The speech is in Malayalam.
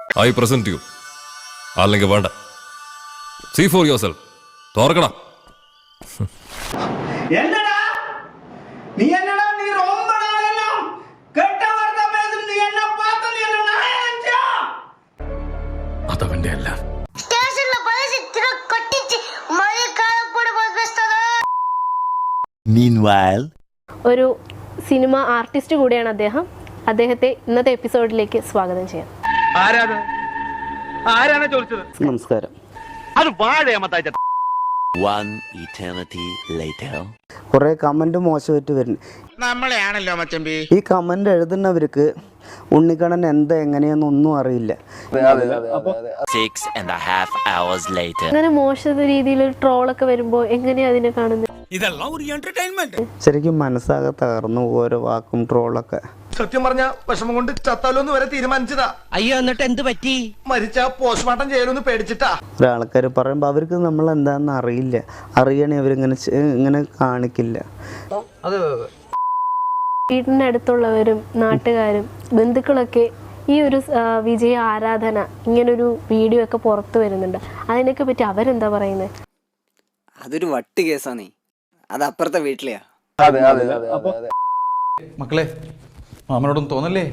I present you. അല്ലെങ്കിൽ വേണ്ട. See for yourself. തോർക്കടാ. என்னடா நீ என்னடா நீ ரொம்ப நாளெல்லாம் கெட்ட வார்த்தை பேசும் நீ என்ன பார்த்து நீ என்ன நாயஞ்சா അതവന്റെ അല്ല. സ്റ്റേഷനിലെ പോലീസ് ഇത്ര കൊട്ടിച്ച് മഴക്കാലം കൂടെ പോസ്തതാ. Meanwhile, ഒരു സിനിമ ആർട്ടിസ്റ്റ് കൂടിയാണ് അദ്ദേഹം. അദ്ദേഹത്തെ ഇന്നത്തെ എപ്പിസോഡിലേക്ക് സ്വാഗതം ചെയ്യാം. ആരാണ് ചോദിച്ചത്? നമസ്കാരം. അത് വാഴയമത്താച്ച One eternity later. കുറേ കമൻറ്റ് മോശമായിട്ട് വരുന്നു. നമ്മളെയാണല്ലോ മച്ചമ്പി. ഈ കമൻ്റ് എഴുതുന്നവർക്ക് ഉണ്ണിക്കണ്ണൻ എന്താ എങ്ങനെയാണെന്നൊന്നും അറിയില്ല. 6.5 hours later. അങ്ങനെ മോശം രീതിയിൽ ട്രോളൊക്കെ വരുമ്പോൾ എങ്ങനെയാ അതിനെ കാണുന്നത്? ഇതെല്ലാം ഒരു എന്റർടൈൻമെന്റ്. ശരിക്കും മനസ്സാകെ തകർന്നു ഓരോ വാക്കും ട്രോളൊക്കെ. സത്യം പറഞ്ഞ വിഷമം കൊണ്ട് ചത്താലോന്ന് വരെ തീരുമാനിച്ചതാ. അയ്യോ എന്നിട്ട് എന്ത് പറ്റി? മരിച്ച പോസ്റ്റ്മോർട്ടം ചെയ്യലൊന്ന് പേടിച്ചിട്ടാ. ഒരാൾക്കാർ പറയുമ്പോൾ അവർക്ക് നമ്മൾ എന്താണെന്ന് അറിയില്ല. അറിയണേ അവരിങ്ങനെ ഇങ്ങനെ കാണിക്കില്ല. വീടിനടുത്തുള്ളവരും നാട്ടുകാരും ബന്ധുക്കളൊക്കെ ഈ ഒരു വിജയ ആരാധന ഇങ്ങനൊരു വീഡിയോ ഒക്കെ പുറത്തു വരുന്നുണ്ട്. അതിനൊക്കെ പറ്റി അവരെന്താ പറയുന്നത്? അതൊരു വട്ട് കേസാണേ. അത് അപ്പുറത്തെ വീട്ടിലെയാ. മക്കളെ, മാമനോടൊന്നും തോന്നല്ലേ?